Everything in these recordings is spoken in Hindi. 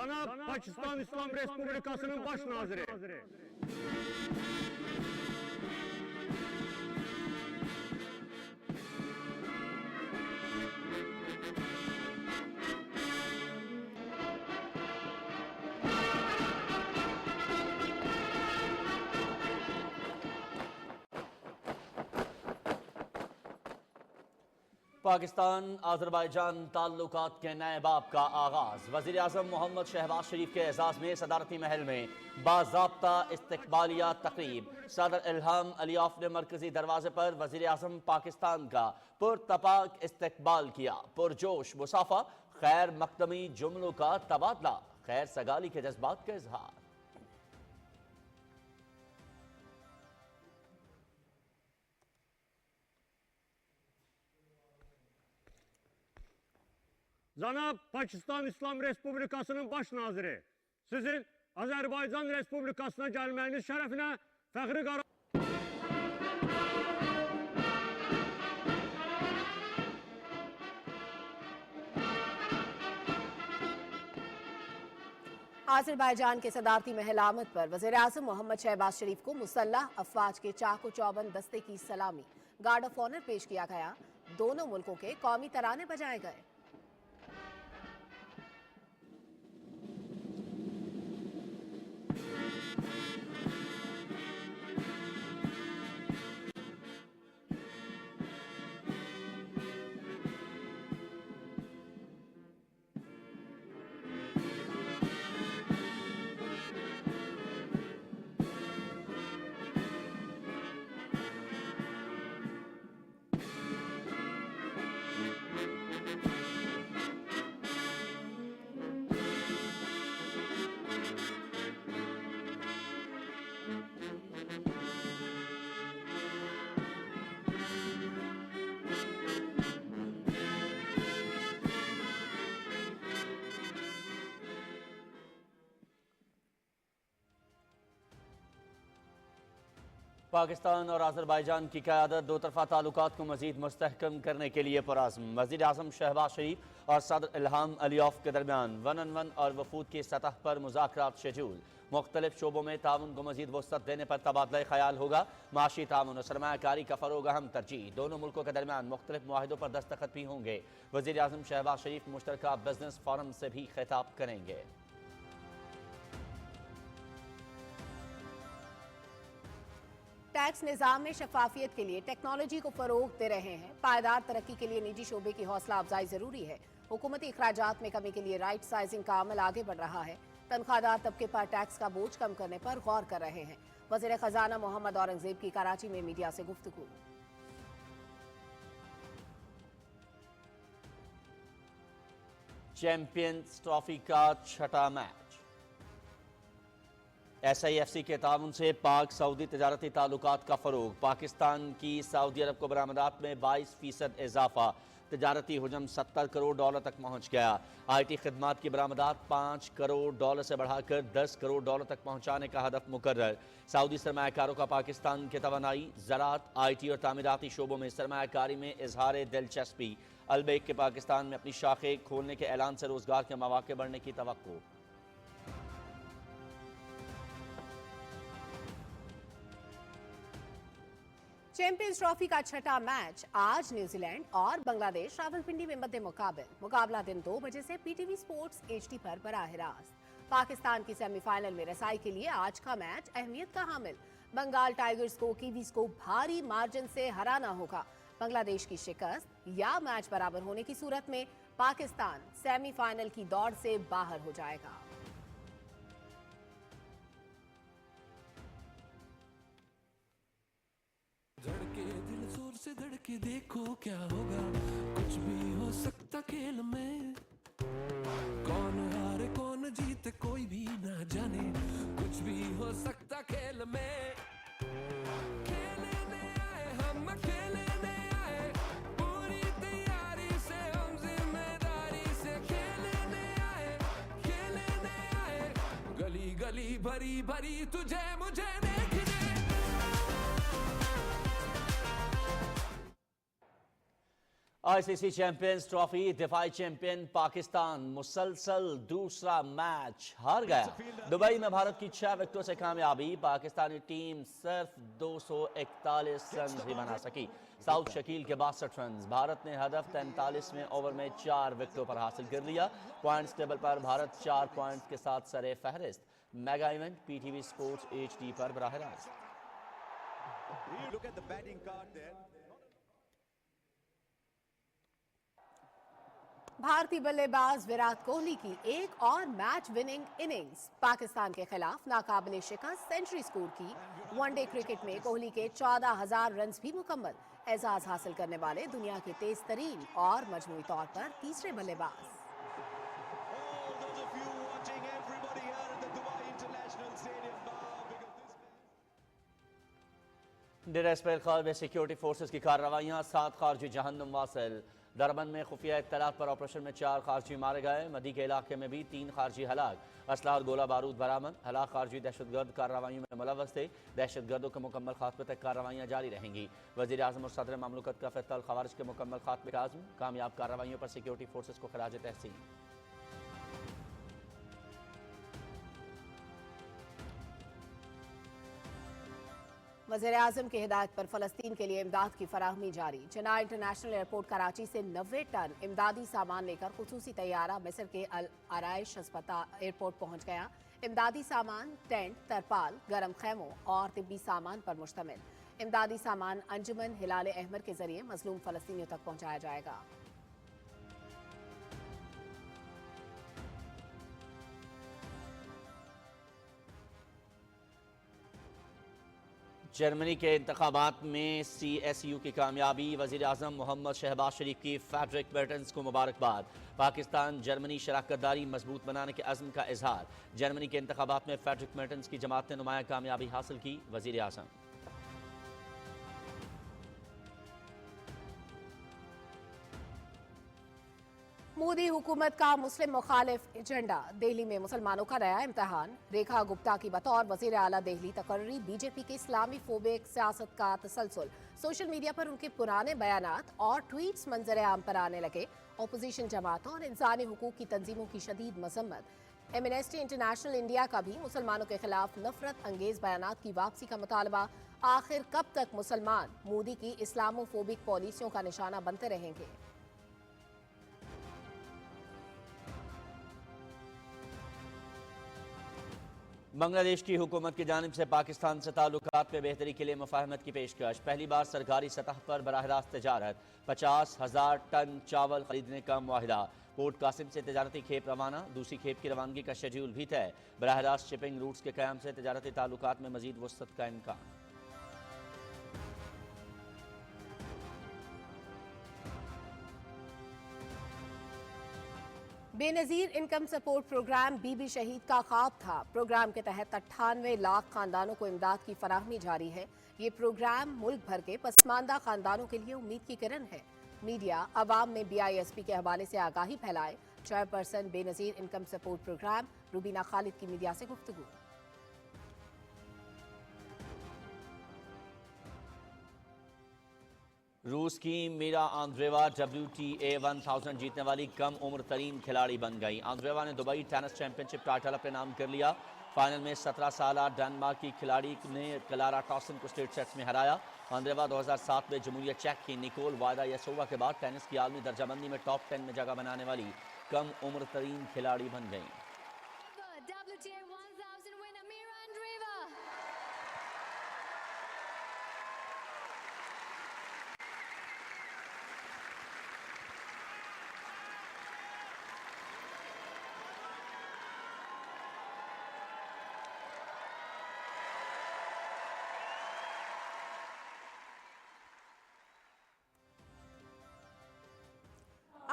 Cənab Pakistan İslam Respublikasının baş naziri. Pakistan Azerbaijan ताल्लुकात के नए बाब का आगाज। वज़ीर आज़म मोहम्मद शहबाज शरीफ के एजाज़ में सदारती महल में बाज़ाब्ता इस्तकबालिया तकरीब। सदर इल्हाम अलियाफ ने मरकजी दरवाजे पर वज़ीर आज़म पाकिस्तान का पुरतपाक इस्तकबाल किया। पुरजोश मुसाफा, खैर मकदमी जुमलों का तबादला, खैर सगाली के जज्बात का इजहार। Cənab Pakistan İslam Respublikasının baş naziri, sizin Azərbaycan Respublikasına gəlməyiniz şərəfinə fəxri qərar. Azerbaijan के सदारती महल आमद पर वज़ीर आज़म मोहम्मद शहबाज शरीफ को मुसल्लह अफवाज के चाको चौबंद दस्ते की सलामी, गार्ड ऑफ ऑनर पेश किया गया। दोनों मुल्कों के कौमी तराने बजाए गए। पाकिस्तान और आज़रबाईजान की क़यादत दो तरफ़ा ताल्लुकात को मज़ीद मुस्तहकम करने के लिए पुरअज़्म। वज़ीर आज़म शहबाज शरीफ और सदर इल्हाम अलियाफ के दरमियान वन ऑन वन और वफूद की सतह पर मुज़ाकरात शेड्यूल। मुख्तलिफ शोबों में ताउन को मज़ीद वसअत देने पर तबादला ख्याल होगा। माशी ताउन और सरमायाकारी का फ़रोग़ अहम तरजीह। दोनों मुल्कों के दरमियान मुख्तलिफ मुआहिदों पर दस्तखत भी होंगे। वज़ीर आज़म शहबाज शरीफ मुश्तरका बिजनेस फोरम से भी खिताब करेंगे। टैक्स निज़ाम में शफाफियत के लिए टेक्नोलॉजी को फरोग दे रहे हैं। पायदार तरक्की के लिए निजी शोबे की हौसला अफजाई जरूरी है। हुकूमती अखराजात में कमी के लिए राइट साइजिंग का अमल आगे बढ़ रहा है। तनख्वाहदार तबके पर टैक्स का बोझ कम करने पर गौर कर रहे हैं। वज़ीर खजाना मोहम्मद औरंगजेब की कराची में मीडिया से गुफ्तगू। चैंपियंस ट्रॉफी का छठा मैच। SIFC के ताउन से पाक सऊदी तजारती ताल्लुकात का फ़रोग। पाकिस्तान की सऊदी अरब को बरामदात में 22% इजाफा। तजारती हुजम $70 करोड़ तक पहुँच गया। IT खदमात की बरामदात $5 करोड़ से बढ़ाकर $10 करोड़ तक पहुँचाने का हदफ मुकर्रर। सऊदी सरमायाकारों का पाकिस्तान के तवानाई, ज़राअत, IT और तामीराती शोबों में सरमायाकारी में इजहार दिलचस्पी। अलबेक के पाकिस्तान में अपनी शाखें खोलने के ऐलान से रोजगार के मौके बढ़ने की तवक्को। चैंपियंस ट्रॉफी का छठा मैच आज न्यूजीलैंड और बांग्लादेश रावलपिंडी में मध्य मुकाबला दिन 2 बजे से PTV स्पोर्ट्स HD पर बराह रास्त। पाकिस्तान की सेमीफाइनल में रसाई के लिए आज का मैच अहमियत का हामिल। बंगाल टाइगर्स को कीवीज को भारी मार्जिन से हराना होगा। बांग्लादेश की शिकस्त या मैच बराबर होने की सूरत में पाकिस्तान सेमीफाइनल की दौड़ से बाहर हो जाएगा। धड़के दिल जोर से धड़के देखो क्या होगा, कुछ भी हो सकता खेल में। कौन हारे कौन जीते कोई भी ना जाने, कुछ भी हो सकता खेल में। खेलने आए हम खेलने आए, पूरी तैयारी से हम जिम्मेदारी से खेलने आए। गली गली भरी भरी तुझे मुझे देखने। आईसीसी चैंपियंस ट्रॉफी दिफाई चैंपियन पाकिस्तान मुसलसल दूसरा मैच हार गया। दुबई में भारत की 6 विकेटों से कामयाबी। पाकिस्तानी टीम सिर्फ 241 रन ही बना सकी। साउथ शकील के 62 रन। भारत ने हदफ 43वें ओवर में 4 विकेटों पर हासिल कर लिया। पॉइंट्स टेबल पर भारत 4 पॉइंट्स के साथ सरे फहरिस्त। मेगा इवेंट पीटीवी स्पोर्ट्स HD पर बराह रास्त। भारतीय बल्लेबाज विराट कोहली की एक और मैच विनिंग इनिंग्स। पाकिस्तान के खिलाफ नाकाबिले शिकस्त सेंचुरी स्कोर की। वनडे क्रिकेट में कोहली के 14,000 रन भी मुकम्मल। एजाज हासिल करने वाले दुनिया के तेज तरीन और मजमूई तौर पर तीसरे बल्लेबाज। डेरा में सिक्योरिटी फोर्सेस की कार्रवाइयाँ। 7 खारजी जहन्नुम वासिल। दरबन में खुफिया इत्तलात पर ऑपरेशन में 4 खारजी मारे गए। मदी के इलाके में भी 3 खारजी हलाक। असला और गोला बारूद बरामद। हलाक खारजी दहशतगर्द कार्रवाइयों में मुलव्वस थे। दहशतगर्दों के मुकम्मल खात्मे तक कार्रवाइयाँ जारी रहेंगी। वज़ीर आज़म और सदर ममलकत का फ़ितल खवारिज के मुकम्मल खात्मे का आज़म। कामयाब कार्रवाइयों पर सिक्योरिटी फोर्सेस को खराज तहसीन। वज़ीर आज़म की हिदायत पर फ़लस्तीन के लिए इमदाद की फराहमी जारी। जना इंटरनेशनल एयरपोर्ट कराची से 90 टन इमदादी सामान लेकर खुसूसी तैयारा मिस्र के अल आराइश अस्पताल एयरपोर्ट पहुंच गया। इमदादी सामान टेंट, तरपाल, गर्म खैमों और तिब्बी सामान पर मुश्तमिल। इमदादी सामान अंजुमन हिलाल अहमर के जरिए मजलूम फ़लस्तीनियों तक पहुंचाया जाएगा। जर्मनी के इंतखाबात में CSU की कामयाबी। वज़ीर आज़म मोहम्मद शहबाज शरीफ की फ्रेडरिक मेर्टेंस को मुबारकबाद। पाकिस्तान जर्मनी शराकतदारी मजबूत बनाने के अज़्म का इजहार। जर्मनी के इंतखाबात में फ्रेडरिक मेर्टेंस की जमात ने नुमाया कामयाबी हासिल की। वज़ीर आज़म मोदी हुकूमत का मुस्लिम मुखालिफ एजेंडा। दिल्ली में मुसलमानों का नया इम्तहान। रेखा गुप्ता की बतौर वजीर आला दिल्ली तकर्री। बीजेपी के इस्लामी फोबिक सियासत का तसलसल। सोशल मीडिया पर उनके पुराने बयानात और ट्वीट्स मंजर आम पर आने लगे। अपोजिशन जमातों और इंसानी हुकूक की तंजीमों की शदीद मजम्मत। एमनेस्टी इंटरनेशनल इंडिया का भी मुसलमानों के खिलाफ नफरत अंगेज बयानात की वापसी का मुतालबा। आखिर कब तक मुसलमान मोदी की इस्लामोफोबिक पॉलिसियों का निशाना बनते रहेंगे? बांग्लादेश की हुकूमत की जानिब से पाकिस्तान से ताल्लुकात में बेहतरी के लिए मुफाहमत की पेशकश। पहली बार सरकारी सतह पर बराह रास्त तजारत। 50,000 टन चावल खरीदने का मुआहिदा। पोर्ट कासिम से तजारती खेप रवाना। दूसरी खेप की रवानगी का शेड्यूल भी तय। बराह रास्त शिपिंग रूट्स के क़याम से तजारती ताल्लुकात में मजीद वसअत का इम्कान। बेनजीर इनकम सपोर्ट प्रोग्राम बीबी शहीद का ख्वाब था। प्रोग्राम के तहत 98 लाख खानदानों को इमदाद की फराहमी जारी है। ये प्रोग्राम मुल्क भर के पसमानदा खानदानों के लिए उम्मीद की किरण है। मीडिया अवाम में BISP के हवाले से आगाही फैलाए। Chairperson Benazir Income Support Programme Rubina Khalid की मीडिया से गुफ्तगू। रूस की मीरा आंद्रेवा WTA 1000 जीतने वाली कम उम्र तरीन खिलाड़ी बन गई। आंद्रेवा ने दुबई टेनिस चैंपियनशिप टाइटल अपने नाम कर लिया। फाइनल में 17 साल डेनमार्क की खिलाड़ी ने क्लारा टॉसन को स्ट्रेट सेट्स में हराया। आंद्रेवा 2007 में जमहूरिया चेक की निकोल वादायासोवा के बाद टेनिस की आलमी दर्जाबंदी में टॉप 10 में जगह बनाने वाली कम उम्र तरीन खिलाड़ी बन गई।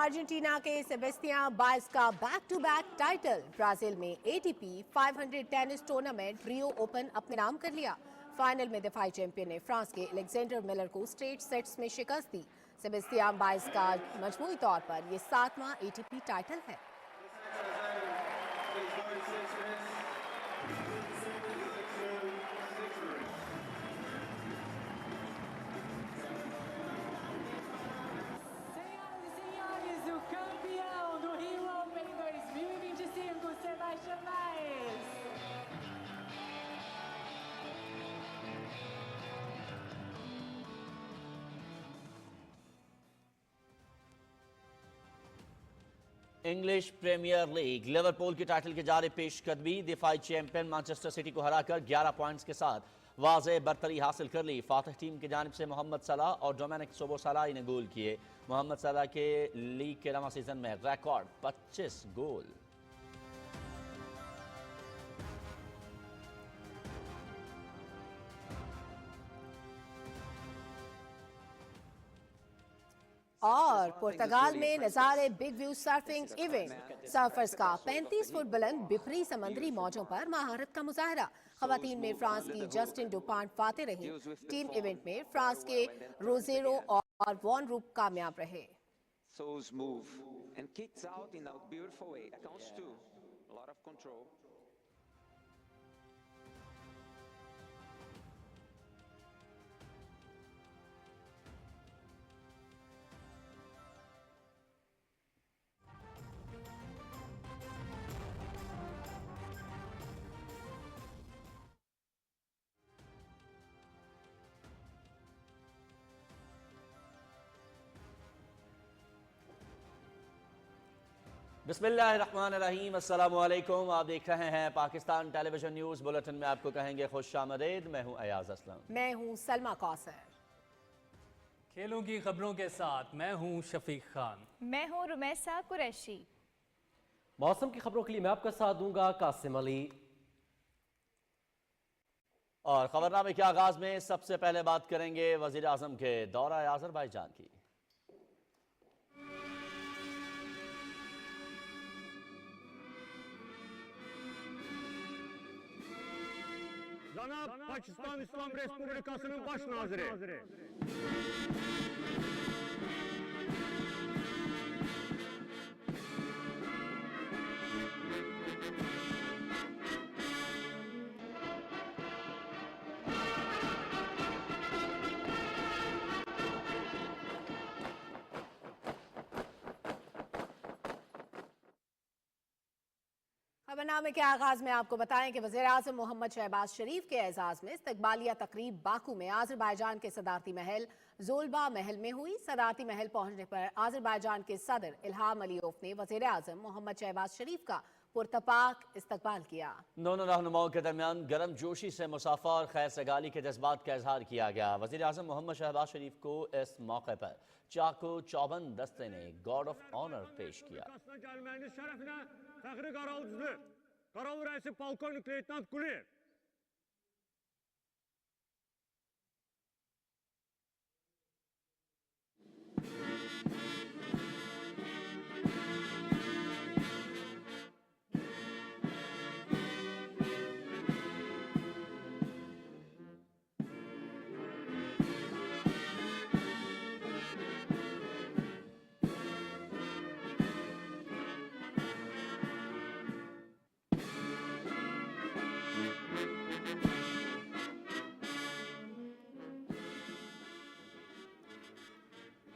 अर्जेंटीना के सेबेस्टियन बायस का back to back title. Brazil में ATP 500 tennis tournament Rio Open अपने नाम कर लिया। फाइनल में दिफाई चैंपियन ने फ्रांस के अलेक्जेंडर मिलर को स्ट्रेट सेट्स में शिकस्त दी। सेबेस्टियन बायस का मजमूई तौर पर यह 7वां ATP टाइटल है। इंग्लिश प्रीमियर लीग लिवरपूल की टाइटल की जारी पेशकदमी दिफाई चैंपियन मैनचेस्टर सिटी को हराकर 11 पॉइंट्स के साथ वाज़े बरतरी हासिल कर ली। फातह टीम की जानिब से मोहम्मद सलाह और डोमिनिक सोबोसलाई ने गोल किए। मोहम्मद सलाह के लीग के रवा सीजन में रिकॉर्ड 25 गोल। और पुर्तगाल में नजारे big view surfing event. Surfers का 35 फुट बुलंद बिफरी समंदरी मौजों पर महारत का मुजाहरा। खवातीन में फ्रांस की जस्टिन डुपांट फाते रही। टीम इवेंट में फ्रांस के रोजेरो और वॉन रूप कामयाब रहे। Souls move and kicks out in a beautiful way. Accounts too. A lot of control. बिस्मिल्लाहिर्रहमानिर्रहीम, अस्सलाम वालेकुम। आप देख रहे हैं पाकिस्तान टेलीविजन न्यूज़ बुलेटिन में आपको कहेंगे खुश आमदीद। मैं हूं अयाज असलम। मैं हूं सलमा कौसर। खेलों की खबरों के साथ मैं हूं शफीक खान। मैं हूं रुमैसा कुरैशी। मौसम की खबरों के लिए मैं आपका साथ दूंगा कासिम अली। और खबरनामे के आगाज में सबसे पहले बात करेंगे वजीर आजम के दौरा आज़रबाईजान की। Cənab Pakistan İslam Respublikasının baş naziri. खबरनामे के आगाज में आपको बताएं कि वज़ीर आज़म मोहम्मद शहबाज शरीफ के एजाज में इस्तकबालिया तकरीब बाकू में आज़रबाईजान के सदारती महल जोलबा महल में हुई। सदारती महल पहुंचने पर आज़रबाईजान के सदर इल्हाम अलीयोव ने वज़ीर आज़म मोहम्मद शहबाज शरीफ का पुरतपाक इस्तकबाल किया। दोनों रहनुमाओं के दरमियान गर्म जोशी से मुसाफा और खैर सगाली के जज्बात का इजहार किया गया। वज़ीर आज़म मोहम्मद शहबाज शरीफ को इस मौके पर चाको चौबंद दस्ते ने गार्ड ऑफ ऑनर पेश किया। Gəlməyiniz şərəfinə fəxri qaravul Qaravul rəisi polkovnik leytenant Quliyev.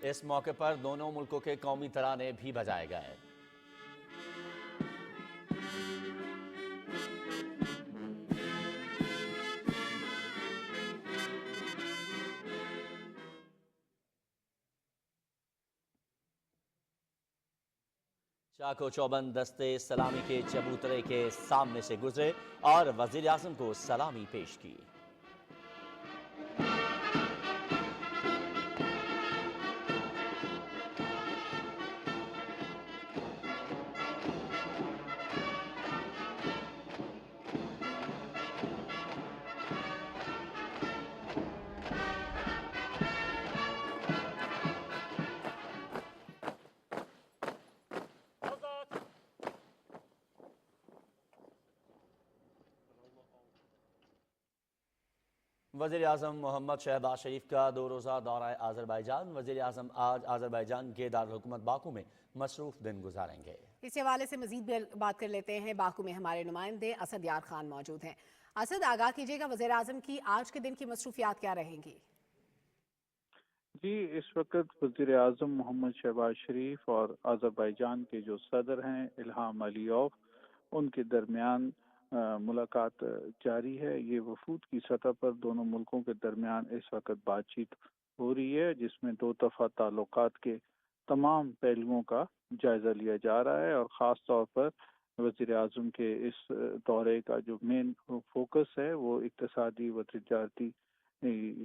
इस मौके पर दोनों मुल्कों के कौमी तराने भी बजाए गए। चाको चौबंद दस्ते सलामी के चबूतरे के सामने से गुजरे और वजीर आज़म को सलामी पेश की। वज़ीर आज़म मोहम्मद शहबाज शरीफ का 2 रोज़ा दौरा आज़रबाईजान। वज़ीर आज़म आज आज़रबाईजान के दारुल-हुकूमत बाकू में मसरूफ़ दिन गुजारेंगे। इस हवाले से मजीद बात कर लेते हैं। बाकू में हमारे नुमाइंदे असद यार खान मौजूद हैं। असद, आगाह कीजिएगा, वज़ीर आज़म की आज के दिन की मसरूफियात क्या रहेंगी? जी, इस वक्त वज़ीर आज़म मोहम्मद शहबाज शरीफ और आज़रबाईजान के जो सदर हैं इल्हाम अलीयोव, उनके दरमियान मुलाकात जारी है। ये वफूद की सतह पर दोनों मुल्कों के दरमियान इस वक्त बातचीत हो रही है, जिसमें 2 दफ़ा ताल्लुकात के तमाम पहलुओं का जायजा लिया जा रहा है और ख़ास तौर पर वज़ीर आज़म के इस दौरे का जो मेन फोकस है वो इक़्तिसादी व तिजारती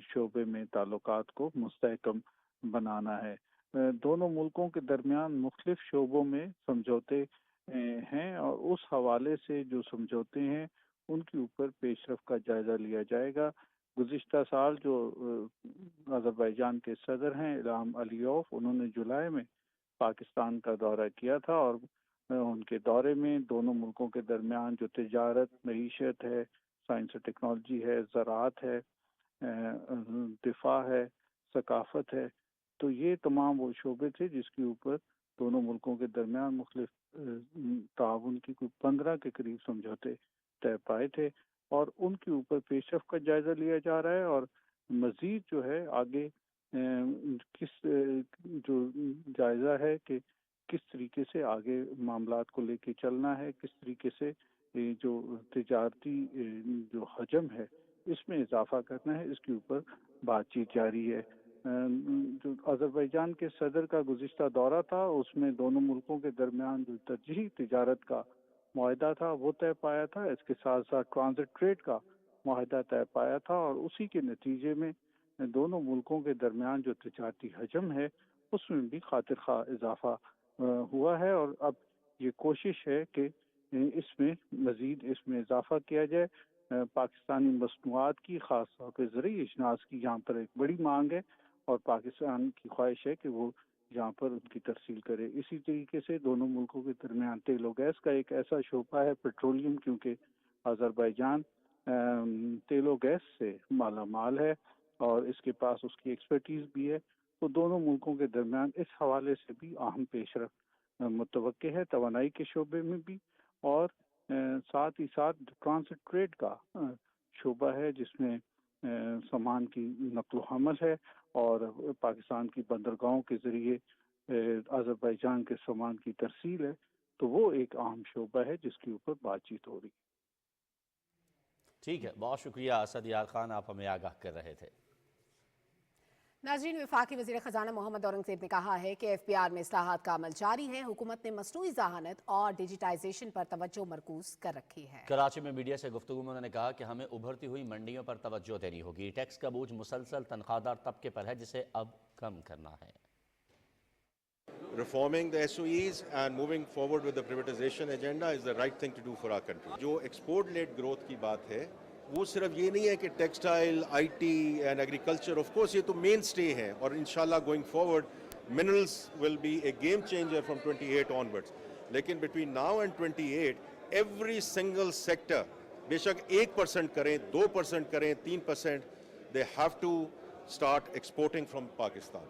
शोबे में ताल्लुकात को मुस्तहकम बनाना है। दोनों मुल्कों के दरमियान मुख्तलिफ शोबों में समझौते हैं और उस हवाले से जो समझौते हैं उनके ऊपर पेशरफ का जायजा लिया जाएगा। गुज़िश्ता साल जो अज़रबैजान के सदर हैं इल्हाम अलीयौफ, उन्होंने जुलाई में पाकिस्तान का दौरा किया था और उनके दौरे में दोनों मुल्कों के दरमियान जो तिजारत, मईशत है, साइंस और टेक्नोलॉजी है, ज़राअत है, दिफा है, सकाफत है, तो ये तमाम वो शोबे थे जिसके ऊपर दोनों मुल्कों के दरमियान मुख्तलिफ ताउन की कोई 15 के करीब समझौते तय पाए थे और उनके ऊपर पेशरफ का जायजा लिया जा रहा है और मजीद जो है आगे किस जो जायजा है कि किस तरीके से आगे मामलात को लेके चलना है, किस तरीके से जो तिजारती जो हजम है इसमें इजाफा करना है, इसके ऊपर बातचीत जारी है। जो अज़रबैजान के सदर का गुज़िश्ता दौरा था उसमें दोनों मुल्कों के दरमियान जो तरजीही तिजारत का मुआहदा था वो तय पाया था, इसके साथ साथ ट्रांजिट ट्रेड का मुआहदा तय पाया था और उसी के नतीजे में दोनों मुल्कों के दरमियान जो तिजारती हजम है उसमें भी खातिर खा इजाफा हुआ है और अब ये कोशिश है कि इसमें मज़ीद इसमें इजाफा किया जाए। पाकिस्तानी मसनूआत की ख़ास तौर पर ज़रूरी अजनास की यहाँ पर एक बड़ी मांग है और पाकिस्तान की ख्वाहिश है कि वो यहाँ पर उनकी तरसील करे। इसी तरीके से दोनों मुल्कों के दरमियान तेल और गैस का एक ऐसा शोबा है पेट्रोलियम, क्योंकि अज़रबैजान तेल और गैस से माला माल है और इसके पास उसकी एक्सपर्टीज़ भी है, तो दोनों मुल्कों के दरमियान इस हवाले से भी अहम पेशरफ मुतवक्के है, तवानाई के शोबे में भी और साथ ही साथ ट्रांजिट ट्रेड का शोबा है जिसमें सामान की नक़्ल हमल है और पाकिस्तान की बंदरगाहों के ज़रिए अज़रबैजान के सामान की तरसील है, तो वो एक अहम शोबा है जिसके ऊपर बातचीत हो रही है। ठीक है, बहुत शुक्रिया असद यार खान, आप हमें आगाह कर रहे थे। नाज़रीन, वफाकी वज़ीर ख़जाना मोहम्मद औरंगज़ेब ने कहा है कि FPR में इस्लाहात का अमल जारी है। हुकूमत ने मसनूई ज़हानत और डिजिटाइजेशन पर तवज्जो मरकूज कर रखी है। कराची में मीडिया से गुफ्तगू में उन्होंने कहा कि हमें उभरती हुई मंडियों पर तवज्जो देनी होगी। टैक्स का बोझ मुसलसल तनख्वाहदार तबके पर है जिसे अब कम करना है। Reforming the SOEs and moving forward with the privatization agenda is the right thing to do for our country. जो export led growth की बात है वो सिर्फ ये नहीं है कि textile, IT and agriculture, of course ये तो मेन स्टे है और इंशाल्लाह going forward minerals will be a game changer from 28 onwards. लेकिन between now and 28 every single sector बेशक 1% करें, 2% करें, 3%, they have to start exporting from Pakistan.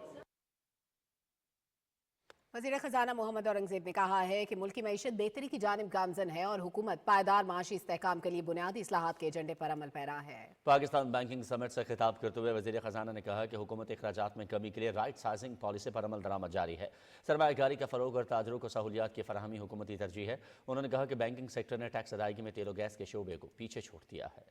वज़ीर ख़जाना मोहम्मद औरंगज़ेब ने कहा है कि मुल्क की मईशत बेहतरी की जानिब गामजन है और हुकूमत पायदार माशी इस्तेहकाम के लिए बुनियादी इस्लाहात के एजेंडे पर अमल पैरा है। पाकिस्तान बैंकिंग समिट से खिताब करते हुए वज़ीर ख़जाना ने कहा कि हुकूमत अखराजात में कमी के लिए राइट साइजिंग पॉलिसी पर अमल दरामद जारी है। सरमायाकारी का फ़रोग और ताजरों को सहूलियात की फराहमी हुकूमती तरजीह है। उन्होंने कहा कि बैंकिंग सेक्टर ने टैक्स अदायगी में तेल और गैस के शोबे को पीछे छोड़ दिया है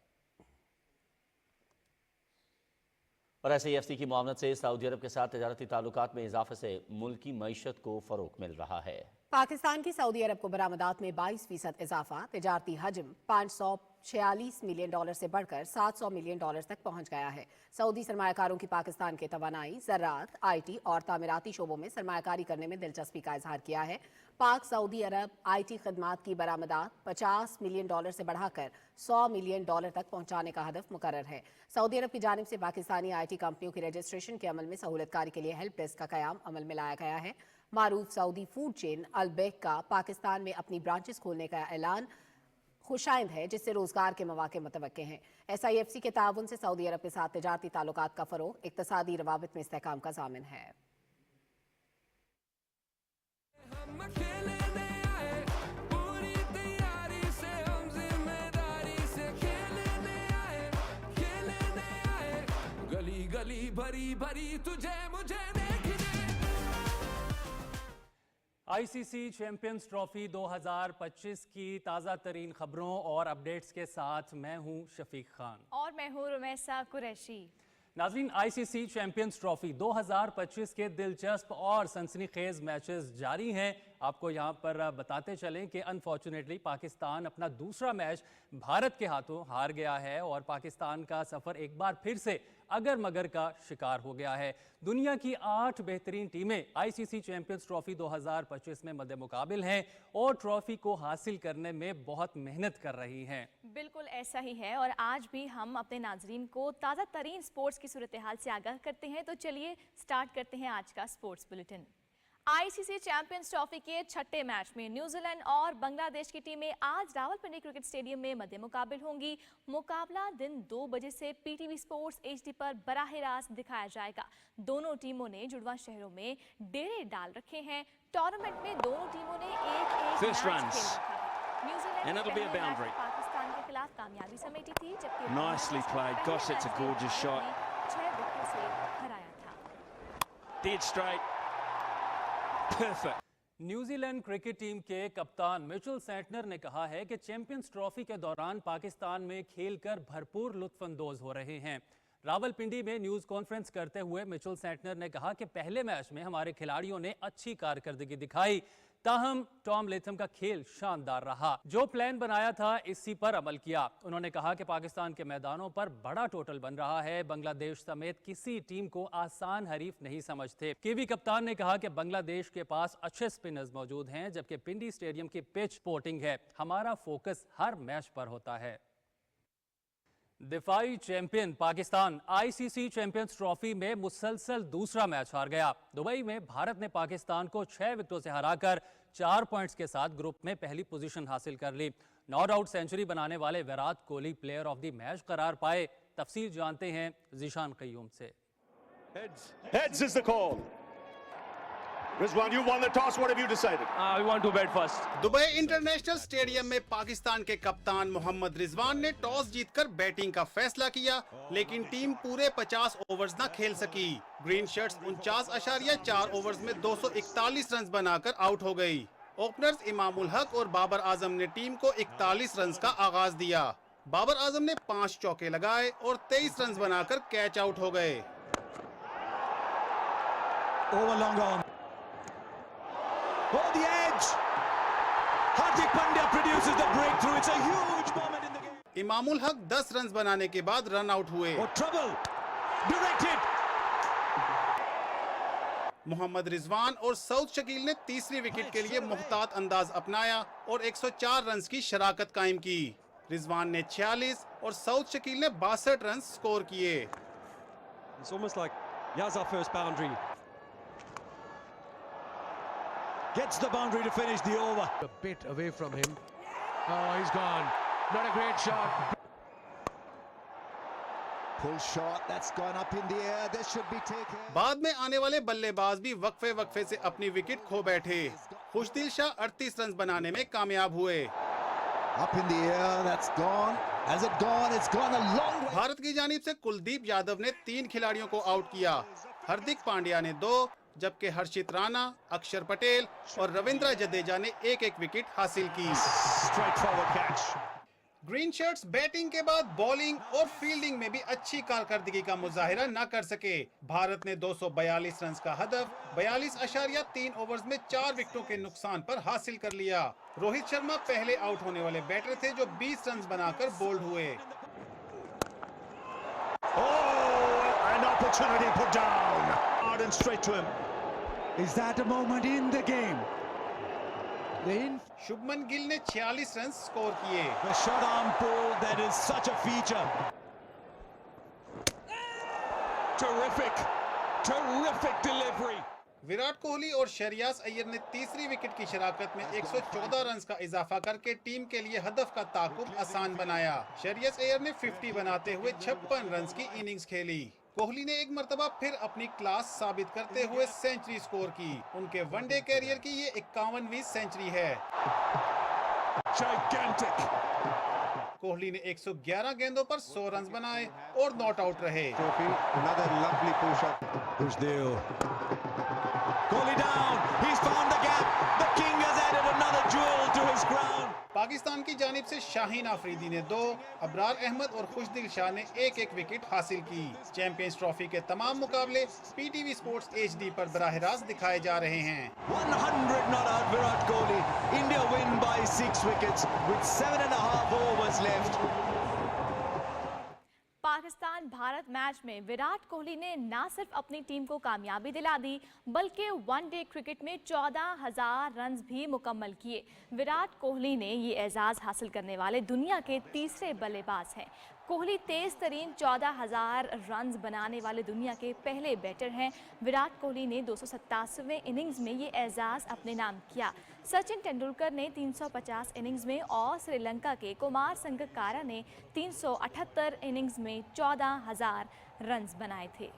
और SAFC की मुआवनत से सऊदी अरब के साथ तजारती ताल्लुकात में इजाफे से मुल्क की मईशत को फ़रोग मिल रहा है। पाकिस्तान की सऊदी अरब को बरामदात में 22% इजाफा, तजारती हजम $546 मिलियन से बढ़कर $700 मिलियन तक पहुंच गया है। सऊदी सरमायाकारों की पाकिस्तान के तवानाई, ज़राअत, IT और तामीराती शोबों में सरमायाकारी करने में दिलचस्पी का इजहार किया है। पाक सऊदी अरब IT खदमात की बरामदात $50 मिलियन से बढ़ाकर $100 मिलियन तक पहुंचाने का हदफ मुकर्रर है। सऊदी अरब की जानिब से पाकिस्तानी IT कंपनियों की रजिस्ट्रेशन के अमल में सहूलतकारी के लिए हेल्प डेस्क का क़याम अमल में लाया गया है। मारूफ सऊदी फूड चेन अलबेक का पाकिस्तान में अपनी ब्रांचेस खोलने का ऐलान खुशाइंद है, जिससे रोजगार के मौके मुतवक्के हैं। SIFC के ताउन से सऊदी अरब के साथ तजारती ताल्लुकात का फरोग इक्तसादी रवाबित में इस्तेहकाम का ज़ामिन है। गली गली भरी भरी तुझे मुझे देखने। ICC चैंपियंस ट्रॉफी 2025 की ताज़ा तरीन खबरों और अपडेट्स के साथ मैं हूं शफीक खान और मैं हूं रुमैसा कुरैशी। नाज़रीन, आईसीसी चैंपियंस ट्रॉफी 2025 के दिलचस्प और सनसनीखेज मैचेस जारी हैं। आपको यहां पर बताते चलें कि अनफॉर्चुनेटली पाकिस्तान अपना दूसरा मैच भारत के हाथों हार गया है और पाकिस्तान का सफर एक बार फिर से अगर मगर का शिकार हो गया है। दुनिया की 8 बेहतरीन टीमें आईसीसी चैंपियंस ट्रॉफी 2025 में मद्दे मुकाबिल हैं और ट्रॉफी को हासिल करने में बहुत मेहनत कर रही हैं। बिल्कुल ऐसा ही है और आज भी हम अपने नाजरीन को ताज़ा तरीन स्पोर्ट्स की सूरत हाल से आगाह करते हैं। तो चलिए स्टार्ट करते हैं आज का sports bulletin. ICC champions trophy के छठे मैच में न्यूजीलैंड और बांग्लादेश की टीमें आज रावलपिंडी क्रिकेट स्टेडियम में मद्दे मुकाबिल होंगी। मुकाबला दिन 2 बजे से पीटीवी स्पोर्ट्स एचडी पर बराह रास्त दिखाया जाएगा। दोनों टीमों ने जुड़वा शहरों में डेरे डाल रखे हैं। टूर्नामेंट में दोनों टीमों ने एक मैच खेल रखा है। न्यूजीलैंड ने पहले मैच में पाकिस्तान के खिलाफ कामयाबी समेटी थी, जबकि Nicely played. Gosh, it's a gorgeous shot. 6 विकेटों से हराया था। Dead straight. Perfect. New Zealand cricket team के कप्तान मिचेल सेंटनर ने कहा है कि चैंपियंस ट्रॉफी के दौरान पाकिस्तान में खेलकर भरपूर लुत्फानंदोज हो रहे हैं। रावलपिंडी में न्यूज़ कॉन्फ्रेंस करते हुए मिचेल सेंटनर ने कहा कि पहले मैच में हमारे खिलाड़ियों ने अच्छी कारकर्दगी दिखाई, ताहम टॉम लेथम का खेल शानदार रहा। जो प्लान बनाया था इसी पर अमल किया। उन्होंने कहा कि पाकिस्तान के मैदानों पर बड़ा टोटल बन रहा है। बांग्लादेश समेत किसी टीम को आसान हरीफ नहीं समझते। कीवी कप्तान ने कहा कि बांग्लादेश के पास अच्छे स्पिनर्स मौजूद हैं, जबकि पिंडी स्टेडियम की पिच स्पोर्टिंग है। हमारा फोकस हर मैच पर होता है। दिफाई champion Pakistan ICC champions trophy में मुसलसल दूसरा मैच हार गया। दुबई में भारत ने पाकिस्तान को 6 विकेटों से हराकर 4 पॉइंट्स के साथ ग्रुप में पहली पोजीशन हासिल कर ली। नॉट आउट सेंचुरी बनाने वाले Virat Kohli player of the match करार पाए। तफसील जानते हैं ज़ीशान क़य्यूम से। Heads is the call. Rizwan, you won the toss. What have you decided? We want to bat first. Dubai international stadium में पाकिस्तान के कप्तान मोहम्मद रिजवान ने टॉस जीतकर बैटिंग का फैसला किया, लेकिन टीम पूरे 50 ओवर्स न खेल सकी। ग्रीन शर्ट्स 49.4 ओवर्स में 241 रन बनाकर आउट हो गई। ओपनर्स इमामुल हक और बाबर आजम ने टीम को 41 रन का आगाज दिया। बाबर आजम ने 5 चौके लगाए और 23 रन बनाकर कैच आउट हो गए। Over long on. Oh, the edge! Hardik Pandya produces the breakthrough. It's a huge moment in the game. Imamul Haq 10 run बनाने के बाद रन आउट हुए। Oh, trouble! Directed! Mohammad Rizwan और सऊद शकील ने तीसरी विकेट के लिए मुहतात अंदाज अपनाया और 104 रन की शराकत कायम की। रिजवान ने 46 और सऊद शकील ने 62 रन स्कोर किए। It's almost like Yaz's first boundary. Gets the boundary to finish the over. A bit away from him. Oh, he's gone. Not a great shot. Pull shot that's gone up in the air. This should be taken. बाद में आने वाले बल्लेबाज भी वक्फे से अपनी विकेट खो बैठे। खुशदिल शाह 38 रन बनाने में कामयाब हुए। Up in the air, that's gone. Has it gone? It's gone a long way. Bharat की जानिब से कुलदीप यादव ने 3 खिलाड़ियों को आउट किया। हार्दिक पांड्या ने 2, जबकि हर्षित राणा, अक्षर पटेल और रविंद्र जडेजा ने 1-1 विकेट हासिल की। ग्रीन शर्ट्स बैटिंग के बाद बॉलिंग और फील्डिंग में भी अच्छी कारकर्दगी का मुजाहिरा न कर सके। भारत ने 242 रन का हदफ 42.3 ओवर्स में 4 विकेटों के नुकसान पर हासिल कर लिया। रोहित शर्मा पहले आउट होने वाले बैटर थे, जो 20 रन बनाकर बोल्ड हुए। An opportunity put down. Hard and straight to him. Is that a moment in the game? Shubman Gill ने 46 रन स्कोर किए। The shot arm pull, that is such a feature. Terrific delivery. Virat Kohli और शहरियार अय्यर ने तीसरी विकेट की शराकत में 114 रन का इजाफा करके टीम के लिए हदफ का ताकुब आसान बनाया। शहरियार अय्यर ने 50 बनाते हुए 56 रन की इनिंग्स खेली। कोहली ने एक मर्तबा फिर अपनी क्लास साबित करते हुए सेंचुरी स्कोर की। उनके वनडे कैरियर की ये 51वीं सेंचुरी है। Gigantic. कोहली ने 111 गेंदों पर 100 रन बनाए और नॉट आउट रहे। Another lovely push-up. Who's Dale? Kohli down. He's found the gap. The king has added another jewel to his crown. Pakistan की जानिब से शाहीन आफरीदी ने 2, अबरार अहमद और खुशदिल शाह ने 1-1 विकेट हासिल की। चैंपियंस ट्रॉफी के तमाम मुकाबले PTV स्पोर्ट्स HD पर बराह रास्त दिखाए जा रहे हैं। 100 not out Virat Kohli. India win by 6 wickets with 7.5 overs left. Pakistan Bharat match में विराट कोहली ने न सिर्फ अपनी टीम को कामयाबी दिला दी बल्कि वनडे क्रिकेट में 14,000 रन भी मुकम्मल किए। विराट कोहली ने ये एजाज़ हासिल करने वाले दुनिया के तीसरे बल्लेबाज हैं। कोहली तेज तरीन 14,000 रन बनाने वाले दुनिया के पहले बैटर हैं। विराट कोहली ने 287वें इनिंग्स में ये एजाज़ अपने नाम किया। सचिन तेंदुलकर ने 350 इनिंग्स में और श्रीलंका के कुमार संगकारा ने 378 इनिंग्स में 14,000 रन बनाए थे।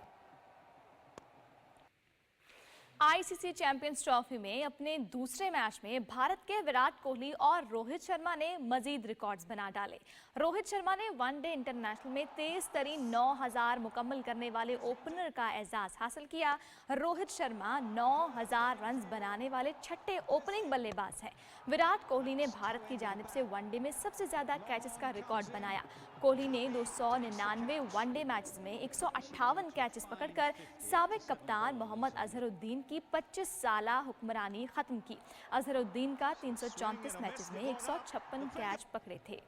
ICC चैंपियंस ट्रॉफी में अपने दूसरे मैच में भारत के विराट कोहली और रोहित शर्मा ने मजीद रिकॉर्ड्स बना डाले। रोहित शर्मा ने वनडे इंटरनेशनल में तेज तरीन 9,000 मुकम्मल करने वाले ओपनर का एजाज़ हासिल किया। रोहित शर्मा 9,000 रन बनाने वाले छठे ओपनिंग बल्लेबाज हैं। विराट कोहली ने भारत की जानिब से वनडे में सबसे ज़्यादा कैचेस का रिकॉर्ड बनाया। कोहली ने 299 वनडे मैचेस में 158 कैचेस पकड़कर साबिक कप्तान मोहम्मद अजहरुद्दीन की 25 साला हुक्मरानी खत्म की। अजहरुद्दीन का 334 मैचेस में 156 कैच पकड़े थे।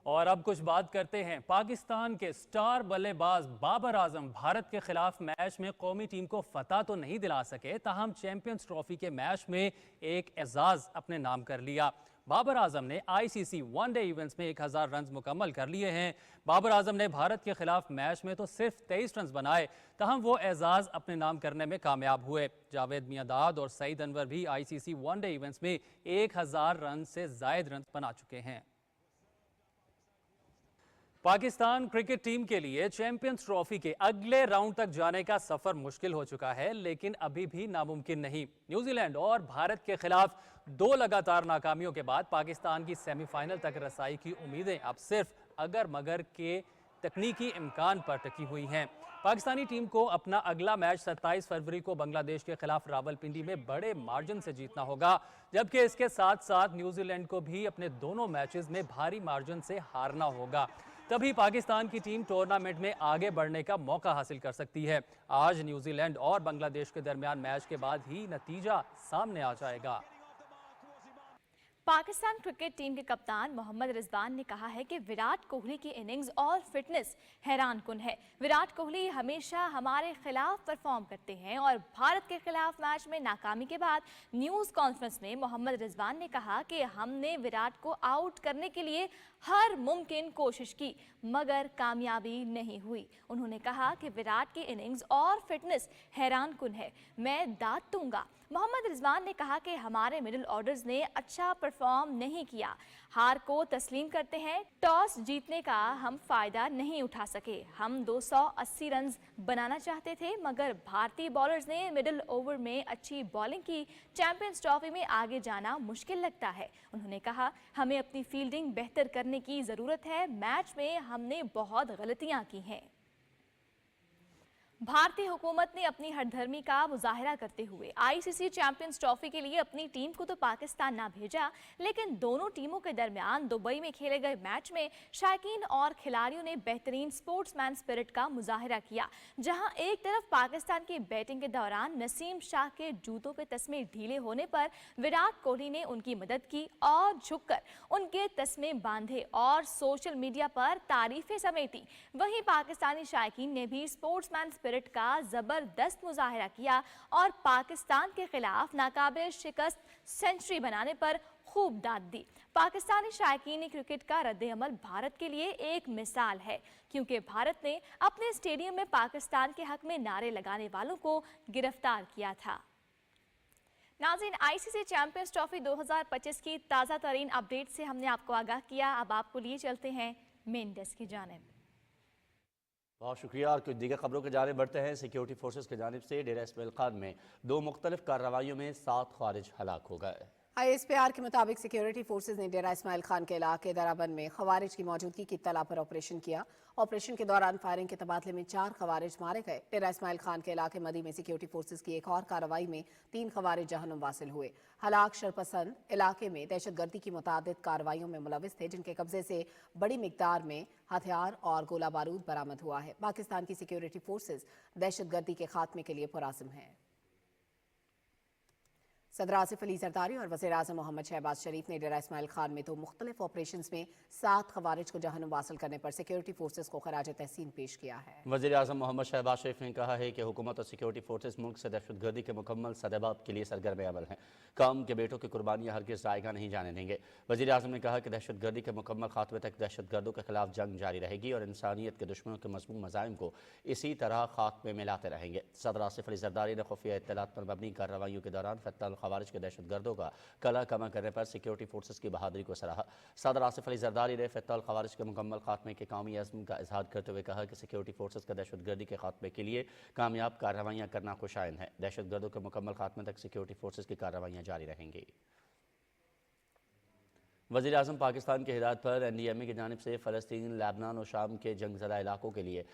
और अब कुछ बात करते हैं पाकिस्तान के स्टार बल्लेबाज बाबर आजम भारत के खिलाफ मैच में कौमी टीम को फतह तो नहीं दिला सके, ताहम चैंपियंस ट्रॉफी के मैच में एक एजाज अपने नाम कर लिया। बाबर आजम ने ICC वनडे इवेंट्स में 1000 रन मुकम्मल कर लिए हैं। बाबर आजम ने भारत के खिलाफ मैच में तो सिर्फ 23 रन बनाए, ताहम वो एजाज अपने नाम करने में कामयाब हुए। जावेद मियांदाद और सईद अनवर भी ICC वनडे इवेंट्स में 1000 रन से जायद रन बना चुके हैं। पाकिस्तान क्रिकेट टीम के लिए चैंपियंस ट्रॉफी के अगले राउंड तक जाने का सफर मुश्किल हो चुका है, लेकिन अभी भी नामुमकिन नहीं। न्यूजीलैंड और भारत के खिलाफ 2 लगातार नाकामियों के बाद पाकिस्तान की सेमीफाइनल तक रसाई की उम्मीदें अब सिर्फ अगर मगर के तकनीकी इम्कान पर टिकी हुई हैं। पाकिस्तानी टीम को अपना अगला मैच 27 फरवरी को बांग्लादेश के खिलाफ रावलपिंडी में बड़े मार्जिन से जीतना होगा, जबकि इसके साथ साथ न्यूजीलैंड को भी अपने दोनों मैचेस में भारी मार्जिन से हारना होगा। तभी पाकिस्तान की टीम टूर्नामेंट में आगे बढ़ने का मौका हासिल कर सकती है। आज न्यूजीलैंड और बांग्लादेश के दरमियान मैच के बाद ही नतीजा सामने आ जाएगा। पाकिस्तान क्रिकेट टीम के कप्तान मोहम्मद रिजवान ने कहा है कि विराट कोहली की इनिंग्स और फिटनेस हैरानकुन है। विराट कोहली हमेशा हमारे खिलाफ परफॉर्म करते हैं और भारत के खिलाफ मैच में नाकामी के बाद न्यूज़ कॉन्फ्रेंस में मोहम्मद रिजवान ने कहा कि हमने विराट को आउट करने के लिए हर मुमकिन कोशिश की मगर कामयाबी नहीं हुई। उन्होंने कहा कि विराट की इनिंग्स और फिटनेस हैरानकुन है, मैं दाद दूंगा। मोहम्मद रिजवान ने कहा कि हमारे मिडिल ऑर्डर्स ने अच्छा परफॉर्म नहीं किया, हार को तस्लीम करते हैं। टॉस जीतने का हम फायदा नहीं उठा सके। हम 280 रन बनाना चाहते थे मगर भारतीय बॉलर्स ने मिडिल ओवर में अच्छी बॉलिंग की। चैंपियंस ट्रॉफी में आगे जाना मुश्किल लगता है। उन्होंने कहा हमें अपनी फील्डिंग बेहतर करने की ज़रूरत है। मैच में हमने बहुत गलतियां की हैं। भारतीय हुकूमत ने अपनी हठधर्मी का मुजाहरा करते हुए ICC चैंपियंस ट्रॉफी के लिए अपनी टीम को तो पाकिस्तान ना भेजा, लेकिन दोनों टीमों के दरमियान दुबई में खेले गए मैच में शायकीन और खिलाड़ियों ने बेहतरीन स्पोर्ट्समैन स्पिरिट का मुजाहरा किया। जहां एक तरफ पाकिस्तान की बैटिंग के दौरान नसीम शाह के जूतों के तस्मे ढीले होने पर विराट कोहली ने उनकी मदद की और झुककर उनके तस्मे बांधे और सोशल मीडिया पर तारीफें समेटी। वहीं पाकिस्तानी शायकीन ने भी स्पोर्ट्समैन का जबरदस्त मुजाहरा किया और पाकिस्तान के खिलाफ नाकाबिल शिकस्त सेंचुरी बनाने पर खूब दाद दी। पाकिस्तानी शायकीन क्रिकेट का रद्द-ए-अमल भारत के लिए एक मिसाल है, क्योंकि भारत ने अपने स्टेडियम में पाकिस्तान के हक में नारे लगाने वालों को गिरफ्तार किया था। नाज़रीन, ICC चैंपियंस ट्रॉफी 2025 की ताज़ा तरीन अपडेट से हमने आपको आगाह किया। अब आपको लिए चलते हैं मेन डेस्क की जानिब। बहुत शुक्रिया। और कुछ दीगर खबरों के जानिब बढ़ते हैं। सिक्योरिटी फोर्सेस की जानिब से डेरा इस्माइल खान में 2 मुख्तलिफ कार्रवाइयों में 7 खारिज हलाक हो गए। ISPR के मुताबिक सिक्योरिटी फोर्सेज ने डेरा इस्माइल खान के इलाके दराबंद में खवारिज की मौजूदगी की इत्तला पर ऑपरेशन किया। ऑपरेशन के दौरान फायरिंग के तबादले में 4 खवारिज मारे गए। डेरा इस्माइल खान के इलाके मदी में सिक्योरिटी फोर्सेज की एक और कार्रवाई में 3 खवारिज जहन्नुम वासिल हुए। हलाक शरपसंद इलाके में दहशतगर्दी की मुतादिद कार्रवाइयों में मुलविस थे, जिनके कब्जे से बड़ी मिकदार में हथियार और गोला बारूद बरामद हुआ है। पाकिस्तान की सिक्योरिटी फोर्सेज दहशतगर्दी के खात्मे के लिए पुरआज़म हैं। सदर आसिफ अली जरदारी और वज़ीर आज़म मोहम्मद शहबाज शरीफ ने डेरा इस्माइल खान में 2 मुख्तलिफ ऑपरेशंस में 7 खवारिज को जहन्नुम वासिल करने पर सिक्योरिटी फोर्सेज को खराज तहसीन पेश किया है। वज़ीर आज़म मोहम्मद शहबाज शरीफ ने कहा है कि हुकूमत और सिक्योरिटी फोर्सेज मुल्क से दहशतगर्दी के मुकम्मल सदाबाब के लिए सरगर्म अमल हैं। कौम के बेटों की कुर्बानियाँ हरगिज़ जायगा नहीं जाने देंगे। वज़ीर आज़म ने कहा कि दहशतगर्दी के मुकम्मल खात्मे तक दहशतगर्दों के खिलाफ जंग जारी रहेगी और इंसानियत के दुश्मनों के मज़मूम मज़ाइम को इसी तरह खात्मे में लाते रहेंगे। सदर आसिफ अली जरदारी ने खुफिया इत्तलात पर मबनी कार्रवाइयों के दौरान फतल खवारिज के दहशतगर्दों का कला कमा करने पर सिक्योरिटी फोर्सेज की बहादुरी को सराहा। सदर आसिफ अली जरदारी ने फतल खवारिज के मुकम्मल खात्मे के कौमी अज़्म का इजहार करते हुए कहा कि सिक्योरिटी फोर्सेज का दहशतगर्दी के खात्मे के लिए कामयाब कार्रवाइयाँ करना खुशाइन है। दहशतगर्दों के मुकम्मल खात्मे तक सिक्योरिटी फोर्सेज की कार्रवाइयाँ जारी रहेंगी। वज़ीर आज़म पाकिस्तान की हिदायत पर NDMA की जानिब से फ़लस्तीन, लेबनान और शाम के जंगज़दा इलाकों के लिए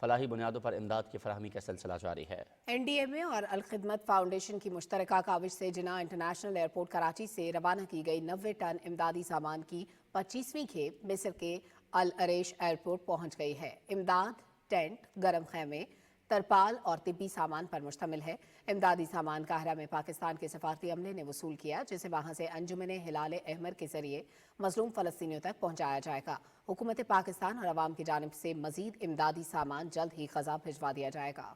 फलाही बुनियादों पर इमदाद की फराहमी का सिलसिला जारी है। NDMA और अल खिदमत फाउंडेशन की मुश्तरका काविश से जिना इंटरनेशनल एयरपोर्ट कराची से रवाना की गई 90 टन इमदादी सामान की 25वीं खेप मिस्र के अल अरेश एयरपोर्ट पहुंच गई है। इमदाद टेंट, गर्म खैमे, तरपाल और तिब्बी सामान पर मुश्तमिल है। इमदादी सामान काहिरा में पाकिस्तान के सफारती अमले ने वसूल किया, जिसे वहां से अंजुमन हिलाल अहमर के जरिए मजलूम फ़लस्तीनियों तक पहुंचाया जाएगा। हुकूमत पाकिस्तान और अवाम की जानिब से मजीद इमदादी सामान जल्द ही ग़ज़ा भिजवा दिया जाएगा।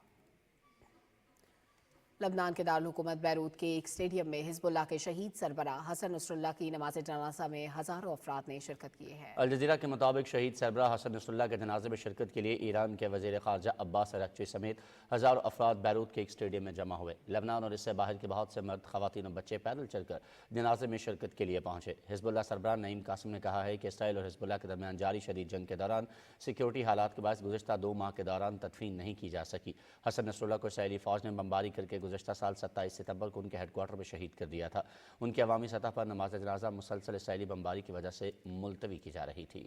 लबनान के दारुल हुकूमत बैरूत के एक स्टेडियम में हिजबुल्लाह के शहीद सरबराह हसन नसरुल्लाह की नमाज जनाजा में हज़ारों अफराद ने शिरकत की है। अल जज़ीरा के मुताबिक शहीद सरबराह हसन नसरुल्लाह के जनाजे में शिरकत के लिए ईरान के वज़ीर ख़ारजा अब्बास अरग़ची समेत हज़ारों अफराद बैरूत के एक स्टेडियम में जमा हुए। लबनान और इससे बाहर के बहुत से मर्द, ख़वातीन और बच्चे पैदल चलकर जनाजे में शिरकत के लिए पहुंचे। हिजबुल्लाह सरबराह नईम कासिम ने कहा है कि इसराइल और हिजबुल्लाह के दरमियान जारी शदीद जंग के दौरान सिक्योरिटी हालात के बायस गुज़श्ता 2 माह के दौरान तदफीन नहीं की जा सकी। हसन नसरुल्लाह को इसराइली फ़ौज ने बमबारी करके गुज़श्ता साल 27 सितंबर को उनके हेडक्वार्टर में शहीद कर दिया था। उनकी अवामी सतह पर नमाज जनाजा मुसलसल इसराइली बमबारी की वजह से मुलतवी की जा रही थी।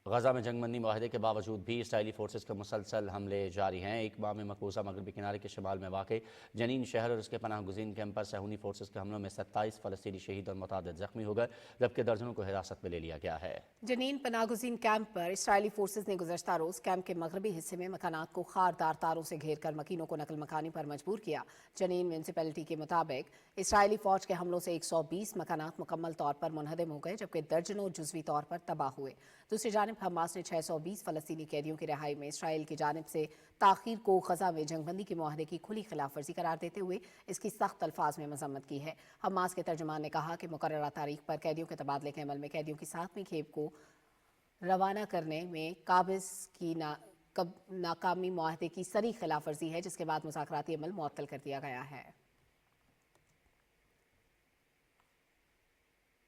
गजा में जंगबंदी मुआहदे के बावजूद भी इसराइली फोर्सेज के मुसलसल हमले जारी हैं। एक माह में मकबूजा मगरबी किनारे के शिमाल में वाक़ जनीन शहर और उसके पनाह गुज़ीन कैंप पर सहूनी फोर्सेज के हमलों में 27 फ़लस्तीनी शहीद और मुतादिद ज़ख्मी हो गए, जबकि दर्जनों को हिरासत में ले लिया गया है। जनीन पनाह गुज़ीन कैंप पर इसराइली फोर्सेज ने गुज़श्ता रोज़ कैंप के मगरबी हिस्से में मकानात को खारदार तारों से घेर कर मकीनों को नकल मकानी पर मजबूर किया। जनीन म्यूनसिपैलिटी के मुताबिक इसराइली फ़ौज के हमलों से 120 मकानात मुकम्मल तौर पर मुनहदम हो गए, जबकि दर्जनों जुज़वी तौर पर तबाह हुए। दूसरी जानिब हमास ने 620 फ़लस्तीनी कैदियों की रिहाई में इसराइल की जानिब से ताख़ीर को ग़ज़ा में जंगबंदी के मुआहदे की खुली खिलाफ वर्जी करार देते हुए इसकी सख्त अल्फाज में मज़म्मत की है। हमास के तर्जुमान ने कहा कि मुकर्ररा तारीख पर कैदियों के तबादले के अमल में कैदियों की 7वीं खेप को रवाना करने में काबिज़ की नाकामी मुआहदे की सरी खिलाफ वर्जी है, जिसके बाद मुज़ाकराती अमल मुअत्तल कर दिया गया है।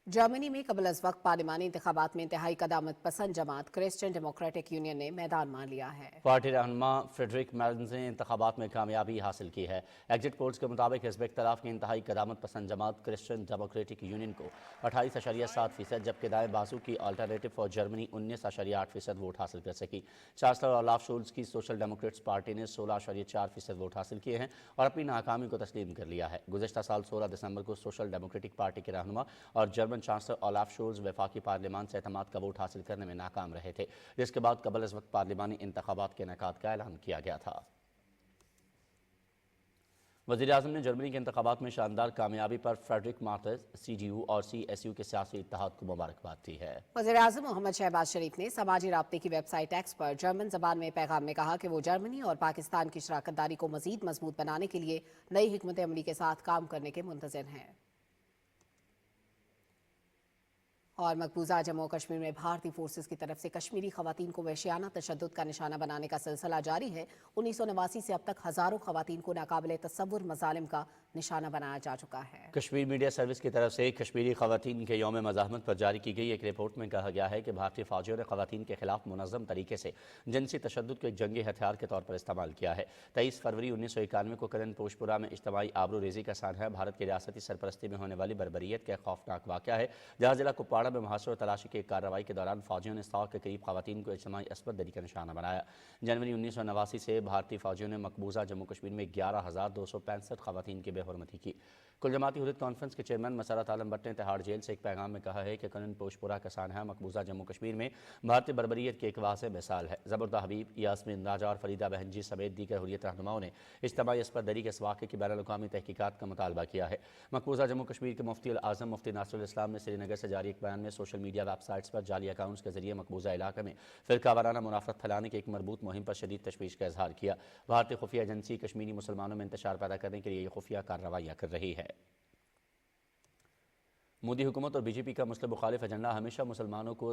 जर्मनी में कबल अज़ वक्त पार्लिमानी इंतखाबात में इंतहाई कदामत पसंद जमात क्रिश्चियन डेमोक्रेटिक यूनियन ने मैदान मान लिया है। पार्टी रहनुमा फ्रेडरिक मेर्ज ने इंतखाबात में कामयाबी हासिल की है। एग्जिट पोल्स के मुताबिक हिज़्ब इख्तिलाफ की इंतहाई कदामत पसंद जमात क्रिश्चियन डेमोक्रेटिक यूनियन को 28.7%, जबकि दाएं बाजू की अल्टरनेटिव फॉर जर्मनी 19.8% वोट हासिल कर सकी। चांसलर ओलाफ शोल्ज की सोशल डेमोक्रेट्स पार्टी ने 16.4% वोट हासिल किए हैं और अपनी नाकामी को तस्लीम कर लिया है। गुज़श्ता साल 16 दिसंबर को सोशल डेमोक्रेटिक पार्टी के रहनुमा और जर्मन चांसलर ओलाफ शोल्ज वफाकी पार्लियामान से एतमाद का वोट हासिल करने में नाकाम रहे थे, जिसके बाद कबल इस वक्त पार्लिमानी इंतखाबात के इनेकाद का ऐलान किया गया था। वज़ीर आज़म ने जर्मनी के इंतखाबात में शानदार कामयाबी पर फ्रेडरिक मेर्ज, CDU और CSU के सियासी इत्तेहाद को मुबारकबाद दी है। वज़ीर आज़म मोहम्मद शहबाज शरीफ ने समाजी राब्ते की वेबसाइट एक्स पर जर्मन ज़बान में पैगाम में कहा कि वो जर्मनी और पाकिस्तान की शराकतदारी को मज़ीद मजबूत बनाने के लिए नई हिकमत अमली के साथ काम करने के मुंतज़िर हैं। और मकबूजा जम्मू कश्मीर में भारतीय फोर्सेस की तरफ से कश्मीरी खवातीन को वहशियाना तशद्दुद का निशाना बनाने का सिलसिला जारी है। 1989 से अब तक हजारों खवातीन को नाकाबिले तसव्वुर मजालिम का निशाना बनाया जा चुका है। कश्मीर मीडिया सर्विस की तरफ से कश्मीरी खवातीन के यौम मज़ाहमत पर जारी की गई एक रिपोर्ट में कहा गया है कि भारतीय फौजियों ने खवातीन के खिलाफ मुनज़्ज़म तरीके से जिनसी तशद्दुद को एक जंगी हथियार के तौर पर इस्तेमाल किया है। 23 फरवरी 1991 को करन पोशपुरा में इज्तमाई आबरूरेज़ी का सानहा भारत की रियासती सरपरस्ती में होने वाली बर्बरियत का खौफनाक वाक़या है, जहाँ जिला कुपवाड़ा में मुहासर और तलाशी की एक कार्रवाई के दौरान फौजियों ने 100 के करीब खवातीन को इज्तमाई असमत दरी का निशाना बनाया। जनवरी 1989 से भारतीय फौजियों ने मकबूजा जम्मू कश्मीर में 11,265 खवातीन की बेहरमती की। कुल जमाती हुर्रियत कॉन्फ्रेंस के चेयरमैन मसरत आलम भट्ट ने तिहाड़ जेल से एक पैगाम में कहा है कि करन पोशपुरा का सानहा मकबूजा जम्मू कश्मीर में भारतीय बर्बरियत की एक वाज़ेह मिसाल है। ज़बरदस्त हबीब, यास्मीन राजा और फरीदा बहनजी समेत दीगर हुर्रियत रहनुमाओं ने इज्तमाई असमत दरी के इस वाक़े की बैनुल-अक़वामी तहकीकात का मुतालबा किया है। मकबूजा जम्मू कश्मीर के मुफ्ती आज़म मुफ्ती नासिरुल इस्लाम ने श्रीनगर से जारी एक बयान में सोशल मीडिया वेबसाइट्स पर जाली अकाउंट्स के जरिए मकबूजा इलाके में फ़िरका वाराना मुनाफरत फैलाने की एक मरबूत मुहिम पर शदीद तशवीश का इजहार किया। भारतीय खुफिया एजेंसी कश्मीरी मुसलमानों में इंतशार पैदा करने के लिए खुफिया कार्रवाइयाँ कर रही है। मोदी हुकूमत और बीजेपी का मुस्लिम मुखालिफ एजेंडा हमेशा मुसलमानों को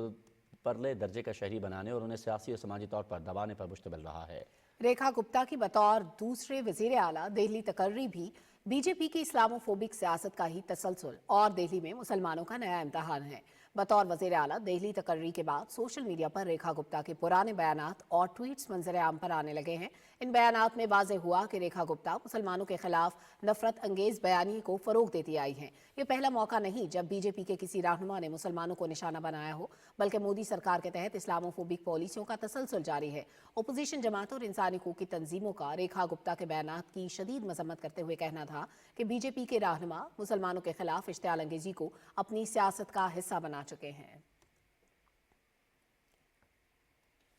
परले दर्जे का शहरी बनाने और उन्हें सियासी और समाजी तौर पर दबाने पर मुश्तमिल रहा है। रेखा गुप्ता की बतौर दूसरे वजीर आला दिल्ली तकर्री भी बीजेपी की इस्लामोफोबिक सियासत का ही तसलसल और दिल्ली में मुसलमानों का नया इम्तहान है। बतौर वजीर आला दिल्ली तकर्री के बाद सोशल मीडिया पर रेखा गुप्ता के पुराने बयानात और ट्वीट्स मंजर आम पर आने लगे हैं। इन बयानात में वाज़ेह हुआ कि रेखा गुप्ता मुसलमानों के खिलाफ नफरत अंगेज बयानी को फरोग देती आई हैं। ये पहला मौका नहीं जब बीजेपी के किसी रहनुमा ने मुसलमानों को निशाना बनाया हो, बल्कि मोदी सरकार के तहत इस्लामोफोबिक पॉलिसियों का तसलसल जारी है। अपोजिशन जमातों और इंसानी हकूक़ की तंजीमों का रेखा गुप्ता के बयानात की शदीद मजम्मत करते हुए कहना था कि बीजेपी के रहनुमा मुसलमानों के खिलाफ इश्तियाल अंगेजी को अपनी सियासत का हिस्सा बना चुके हैं।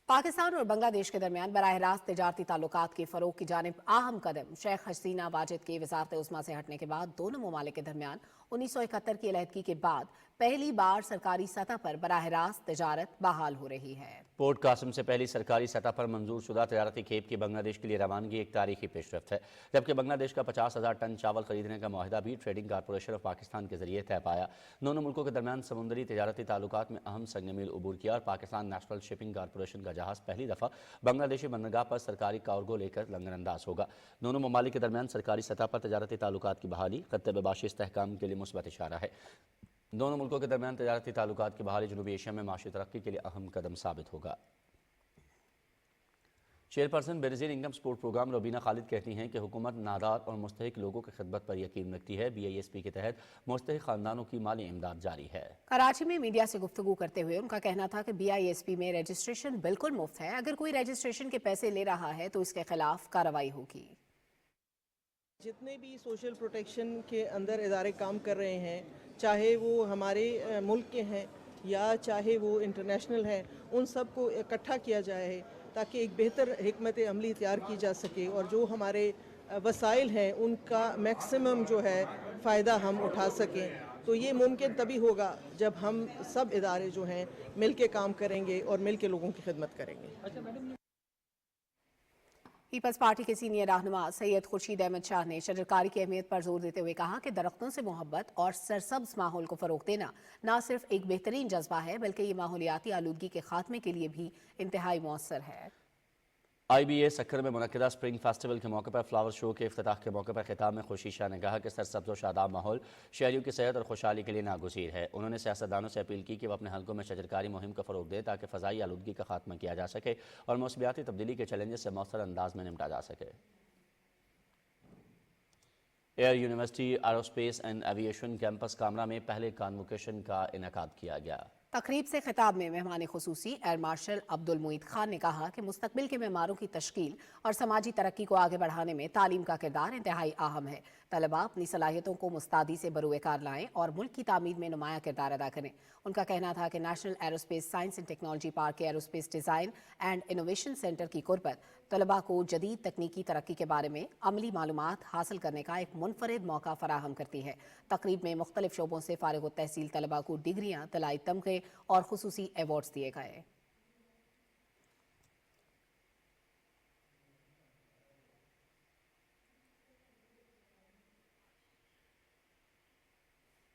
पाकिस्तान और बांग्लादेश के दरमियान बराह रास्त तिजारती ताल्लुकात के फरोग की जानिब अहम कदम शेख हसीना वाजिद के वजारत उस्मा से हटने के बाद दोनों ममालिक के दरमियान 1971 की अलहदगी के बाद पहली बार सरकारी सतह पर बराह रास्त तिजारत बहाल हो रही है। पोर्ट कासिम से पहली सरकारी सतह पर मंजूर शुदा तजारती खेप की बांग्लादेश के लिए रवानगी एक तारीखी पेशरफ्त है, जबकि बांग्लादेश का 50,000 टन चावल खरीदने का माहिदा भी ट्रेडिंग कारपोरेशन ऑफ पाकिस्तान के जरिए तय पाया। दोनों मुल्कों के दरमियान समुद्री तजारती ताल्लुकात में अहम संगमील उबूर किया और पाकिस्तान नेशनल शिपिंग कारपोरेशन का जहाज पहली दफ़ा बांग्लादेशी बंदरगाह पर सरकारी कार्गो लेकर लंगरअंदाज होगा। दोनों ममालिक के दरमियान सरकारी सतह पर तजारती ताल्लुकात की बहाली खत्ते में बाशी इस्तेहकाम के लिए मुस्बत इशारा है। दोनों मुल्कों के दरमियान तजारती ताल्लुकात की बहाली जनूबी एशिया में माशी तरक्की के लिए अहम कदम साबित होगा। Chairperson Benazir Income Support Programme Robina Khalid कहती हैं कि हुकूमत नादार और मुस्तहिक लोगों की खिदमत पर यकीन रखती है। BISP के तहत मुस्तहिक खानदानों की माली इमदाद जारी है। कराची में मीडिया से गुफ्तगू करते हुए उनका कहना था कि BISP में रजिस्ट्रेशन बिल्कुल मुफ्त है। अगर कोई रजिस्ट्रेशन के पैसे ले रहा है तो इसके खिलाफ कार्रवाई होगी। जितने भी सोशल प्रोटेक्शन के अंदर इदारे काम कर रहे हैं, चाहे वो हमारे मुल्क के हैं या चाहे वो इंटरनेशनल हैं, उन सब को इकट्ठा किया जाए ताकि एक बेहतर हिकमत अमली तैयार की जा सके और जो हमारे वसाइल हैं उनका मैक्सिमम जो है फ़ायदा हम उठा सकें। तो ये मुमकिन तभी होगा जब हम सब इदारे जो हैं मिल के काम करेंगे और मिल के लोगों की खिदमत करेंगे। पीपल्स पार्टी के सीनियर रहनुमा सैयद खुर्शीद अहमद शाह ने शजरकारी की अहमियत पर जोर देते हुए कहा कि दरख्तों से मोहब्बत और सरसब्ज माहौल को फ़रोग देना न सिर्फ एक बेहतरीन जज्बा है बल्कि ये माहौलियाती आलूदगी के खात्मे के लिए भी इंतहाई मौसर है। IBA सक्कर में मुनक्किदा स्प्रिंग फेस्टिवल के मौके पर फ्लावर शो के इफ्तिताह के मौके पर खिताब में खुर्शीद शाह ने कहा कि सरसब्ज़ और शादाब माहौल शहरियों की सेहत और खुशहाली के लिए नागुज़ीर है। उन्होंने सियासतदानों से अपील की कि वह अपने हल्कों में शजरकारी मुहिम को फ़रोग दे ताकि फ़ज़ाई आलूदगी का खात्मा किया जा सके और मौसमियाती तब्दीली के चैलेंजेस से मौसर अंदाज में निपटा जा सके। Air university aerospace and aviation campus Kamra में पहले कॉन्वोकेशन का इनेकाद किया गया। तकरीब से खिताब में मेहमान खुसूसी एयर मार्शल अब्दुल मुईद खान ने कहा कि मुस्तकबिल के मेमारों की तश्कील और समाजी तरक्की को आगे बढ़ाने में तालीम का किरदार इंतहाई अहम है। तलबा अपनी सलाहियतों को मुस्तादी से बरूए कार लाएं और मुल्क की तामीर में नुमाया किरदार अदा करें। उनका कहना था कि national aerospace science and technology park के aerospace design and innovation centre की कुर्बत तलबा को जदीद तकनीकी तरक्की के बारे में अमली मालूमात हासिल करने का एक मुनफरिद मौका फराहम करती है। तकरीब में मुख्तलिफ शोबों से फारिग तहसील तलबा को डिग्रियाँ, तलाई तमगे और खुसूसी अवार्ड्स दिए गए।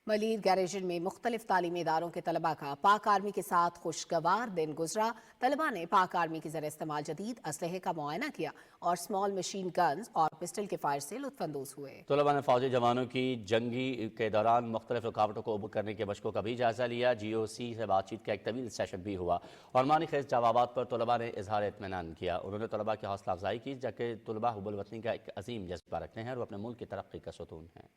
मलीर गैरेजन में मुख्तलिफ तालीमी इदारों के तलबा का पाक आर्मी के साथ खुशगवार दिन गुजरा। तलबा ने पाक आर्मी के ज़रिए इस्तेमाल जदीद असलहे का मुआयना किया और स्मॉल मशीन गन्स और पिस्टल के फायर से लुत्फानंदोज हुए। तलबा ने फौजी जवानों की जंगी के दौरान मुख्तलिफ रुकावटों को अबूर करने के मशकों का भी जायजा लिया। GOC से बातचीत का एक तवील सेशन भी हुआ और मानी खेज जवाबात पर तलबा ने इजहार इत्मीनान किया। उन्होंने तलबा की हौसला अफजाई की, जबकि तलबा हुब्बुल वतनी का एक अजीम जज्बा रखते हैं और अपने मुल्क की तरक्की का सतून हैं।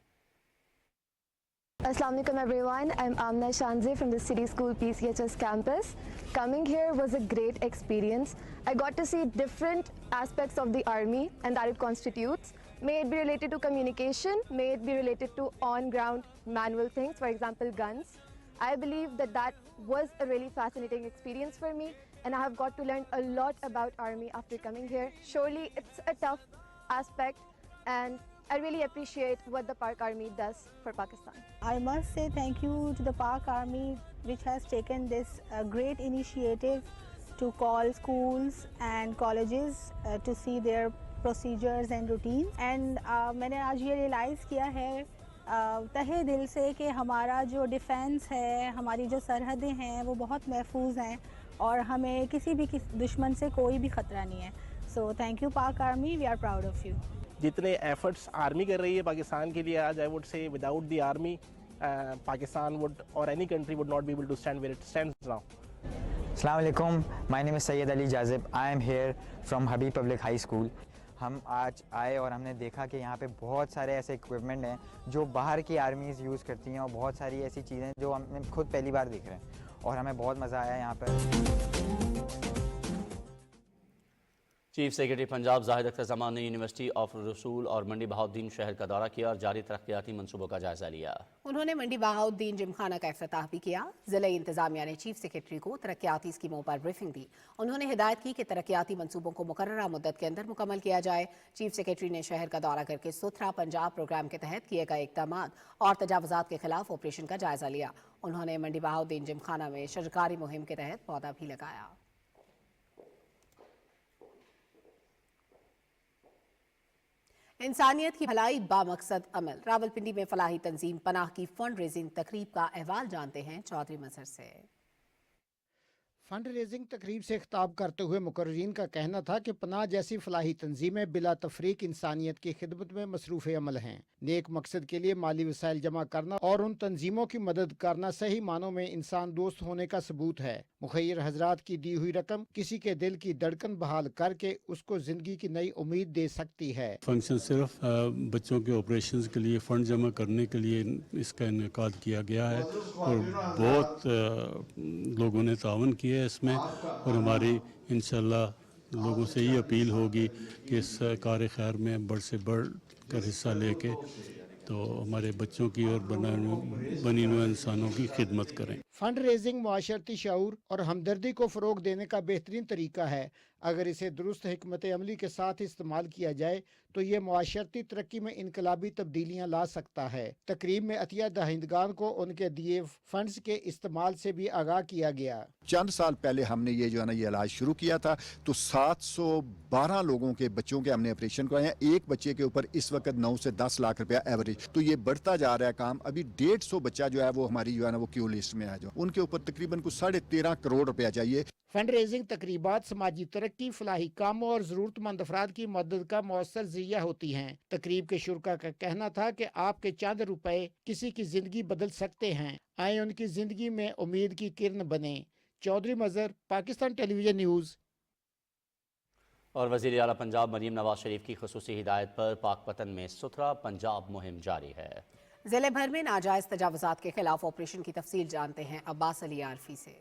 Assalamu alaikum everyone, I'm Amna Shanze from the City School PCHS campus. Coming here was a great experience. I got to see different aspects of the army and that it constitutes. May it be related to communication, may it be related to on-ground manual things, for example guns. I believe that that was a really fascinating experience for me and I have got to learn a lot about army after coming here. Surely it's a tough aspect and I really appreciate what the Pak Army does for Pakistan. I must say thank you to the Pak Army which has taken this great initiative to call schools and colleges to see their procedures and routines. And मैंने आज ये realize किया है तहे दिल से कि हमारा जो डिफेंस है, हमारी जो सरहदें हैं वो बहुत महफूज हैं और हमें किसी भी दुश्मन से कोई भी ख़तरा नहीं है. So thank you Pak Army, we are proud of you. जितने एफर्ट्स आर्मी कर रही है पाकिस्तान के लिए आज, I would say without the army Pakistan would or any country would not be able to stand where it stands now. अस्सलाम वालेकुम, my name is Syed Ali Jazib. I am here from Habib public high school. हम आज आए और हमने देखा कि यहाँ पे बहुत सारे ऐसे इक्विपमेंट हैं जो बाहर की आर्मीज़ यूज़ करती हैं और बहुत सारी ऐसी चीज़ें जो हम खुद पहली बार देख रहे हैं और हमें बहुत मज़ा आया यहाँ पर. चीफ सेक्रेटरी पंजाब जाहिद अख्तर जमान ने यूनिवर्सिटी ऑफ रसूल और मंडी बहाउद्दीन शहर का दौरा किया और जारी तरक्याती मंसूबों का जायजा लिया. उन्होंने मंडी बहाउद्दीन जिमखाना का इफ्तिताह भी किया. जिला इंतजामिया ने चीफ सेक्रेटरी को तरक्याती स्कीमों पर ब्रीफिंग दी. उन्होंने हिदायत की कि तरक्याती मंसूबों को मुकर्ररा मुद्दत के अंदर मुकम्मल किया जाए. चीफ सेक्रेटरी ने शहर का दौरा करके सुथरा पंजाब प्रोग्राम के तहत किए गए इकदाम और तजावुजात के खिलाफ ऑपरेशन का जायजा लिया. उन्होंने मंडी बहाउद्दीन जिमखाना में शजरकारी मुहिम के तहत पौधा भी लगाया. इंसानियत की भलाई बामकसद अमल. रावलपिंडी में फलाही तंजीम पनाह की फंड रेजिंग तकरीब का अहवाल जानते हैं चौधरी मजहर से. फंड रेजिंग तकरीब से खिताब करते हुए मुकर्रीन का कहना था कि पनाह जैसी फलाही तंजीमें बिला तफरीक इंसानियत की खिदमत में मसरूफ़ अमल हैं. नेक मकसद के लिए माली वसाइल जमा करना और उन तंजीमों की मदद करना सही मानों में इंसान दोस्त होने का सबूत है. मुखैर हजरात की दी हुई रकम किसी के दिल की धड़कन बहाल करके उसको जिंदगी की नई उम्मीद दे सकती है. फंक्शन सिर्फ बच्चों के ऑपरेशन के लिए फ़ंड जमा करने के लिए इसका इनेकाद किया गया है और बहुत लोगों ने तावन किया है इसमें और हमारी इंशाल्लाह लोगों से ये अपील होगी कि इस कार खैर में बढ़ से बढ़ कर हिस्सा लेके तो हमारे बच्चों की और बनी हुए इंसानों की खिदमत करें. फंड रेजिंग मुआशरती शऊर और हमदर्दी को फ़रोग देने का बेहतरीन तरीका है. अगर इसे दुरुस्त हिकमत अमली के साथ इस्तेमाल किया जाए तो ये मुआशरती तरक्की में इनकलाबी तब्दीलियाँ ला सकता है. तकरीब में अतिया दहिंदगान को उनके दिए फंड्स के इस्तेमाल से भी आगाह किया गया. चंद साल पहले हमने ये जो है ना ये इलाज शुरू किया था तो 712 लोगों के बच्चों के हमने ऑपरेशन कराए हैं. एक बच्चे के ऊपर इस वक्त 9 से 10 लाख रुपया एवरेज. तो ये बढ़ता जा रहा है काम. अभी 150 बच्चा जो है वो हमारी जो है ना वो क्यू लिस्ट में है. जो उनके ऊपर तकरीबन कुछ 13.5 करोड़ रुपया चाहिए. फंड रेजिंग तकरीबात समाजी तरक्की, फलाही कामों और ज़रूरतमंद अफराद की मदद का मौसर ज़रिया होती हैं. तकरीब के शुरका का कहना था कि आपके चंद रुपए किसी की जिंदगी बदल सकते हैं. आए उनकी जिंदगी में उम्मीद की किरण बने. चौधरी मजहर, पाकिस्तान टेलीविजन न्यूज़. और वज़ीर आला पंजाब मरीम नवाज शरीफ की खुसूसी हिदायत पर पाकपतन में सुथरा पंजाब मुहिम जारी है. जिले भर में नाजायज तजावुजात के खिलाफ ऑपरेशन की तफसील जानते हैं अब्बास अली आरफी से.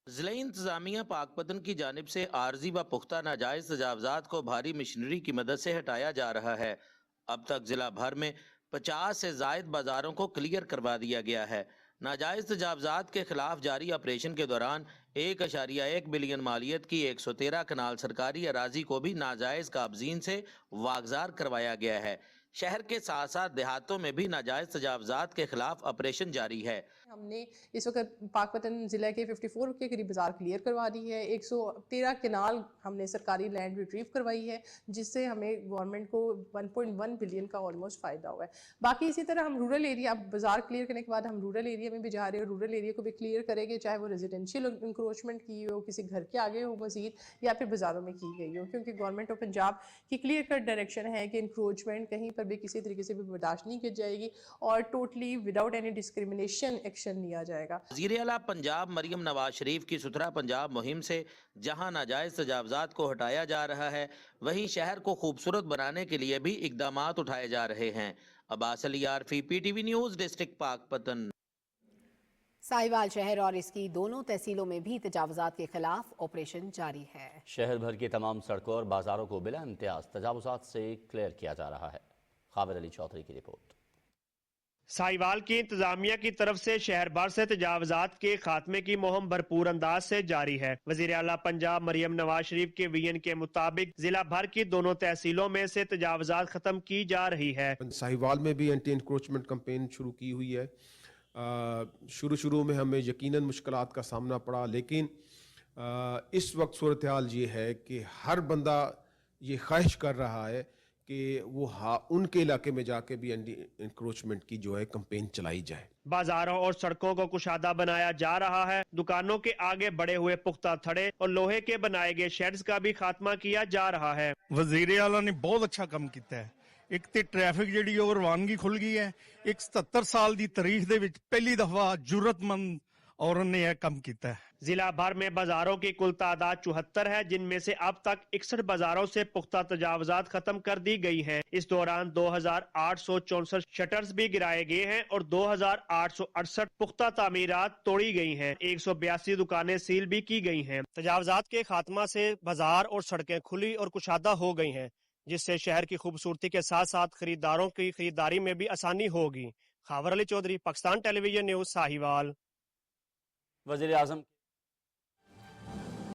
ज़िला इंतजामिया पाकपतन की जानिब से आर्जी व पुख्ता नाजायज तजावुजात को भारी मशीनरी की मदद से हटाया जा रहा है. अब तक जिला भर में 50 से जायद बाजारों को क्लियर करवा दिया गया है. नाजायज तजावुजात के खिलाफ जारी ऑपरेशन के दौरान 1.1 बिलियन मालियत की 113 कनाल सरकारी अराजी को भी नाजायज काबजीन से वागजार करवाया गया है. शहर के साथ साथ देहातों में भी नाजायज तजावजात के खिलाफ ऑपरेशन जारी है। हमने इस वक्त पाकपतन जिले के 54 के करीब बाजार क्लियर करवा दी है। 113 केनाल हमने सरकारी लैंड रिट्रीव करवाई है, जिससे हमें गवर्नमेंट को 1.1 बिलियन का ऑलमोस्ट फ़ायदा हुआ है। बाकी इसी तरह हम रूरल एरिया, अब बाजार क्लियर करने के बाद हम रूरल एरिया में भी जा रहे हैं, रूरल एरिया को भी क्लियर करेंगे, चाहे वो रेजिडेंशियल इंक्रोचमेंट की हो, किसी घर के आगे हो मजीद, या फिर बाज़ारों में की गई हो, क्योंकि गवर्नमेंट ऑफ पंजाब की क्लियर कट डायरेक्शन है कि इंक्रोचमेंट कहीं पर भी किसी तरीके से भी बर्दाश्त नहीं की जाएगी और totally without any discrimination action लिया जाएगा। वज़ीर आला पंजाब मरियम नवाज शरीफ की सुथरा पंजाब मुहिम से जहां नाजायज तजावजात को हटाया जा रहा है, वहीं शहर को खूबसूरत बनाने के लिए भी इकदामात उठाए जा रहे हैं। Abbas Ali Arfi, PTV news, district Pakpattan. Sahiwal शहर और इसकी दोनों तहसीलों में भी तजावजात के खिलाफ ऑपरेशन जारी है। शहर भर की तमाम सड़कों और बाजारों को बिला इम्तियाज तजावजात से क्लियर किया जा रहा है। खाबिर अली चौधरी की रिपोर्ट। साहिवाल की इंतजामिया की तरफ से शहर भर से तजावजात के खात्मे की मुहिम भरपूर अंदाज से जारी है। वज़ीर आला पंजाब मरियम नवाज शरीफ के विजन के मुताबिक जिला भर की दोनों तहसीलों में से तजावजात खत्म की जा रही है। साहिवाल में भी एंटी इंक्रोचमेंट कैंपेन शुरू की हुई है। शुरू में हमें यकीनन मुश्किलात का सामना पड़ा, लेकिन इस वक्त सूरत हाल ये है कि हर बंदा ये ख्वाहिश कर रहा है कि वो उनके इलाके में जाके भी एंटी इंक्रोचमेंट की जो है कैंपेन चलाई जाए। बाजारों और सड़कों को कुशादा बनाया जा रहा है। दुकानों के आगे बड़े हुए पुख्ता थड़े और लोहे के बनाए गए शेड्स का भी खात्मा किया जा रहा है। वज़ीर आला ने बहुत अच्छा काम किया है। एक तो ट्रैफिक जिहड़ी ओह रवानगी खुल गई है। एक 77 साल की तारीख दे विच पहली दफा जरूरतमंद औरत ने यह काम किया है। जिला भर में बाजारों की कुल तादाद 74 है, जिनमें से अब तक 61 बाजारों से पुख्ता तजावजात खत्म कर दी गई हैं। इस दौरान 2864 शटर्स भी गिराए गए हैं और 2868 पुख्ता तामीरात तोड़ी गई हैं। 182 दुकानें सील भी की गई हैं। तजावजात के खात्मा से बाजार और सड़कें खुली और कुशादा हो गई हैं, जिससे शहर की खूबसूरती के साथ साथ खरीदारों की खरीदारी में भी आसानी होगी। खाबर अली चौधरी, पाकिस्तान टेलीविजन न्यूज़, साहिवाल। वज़ीर आज़म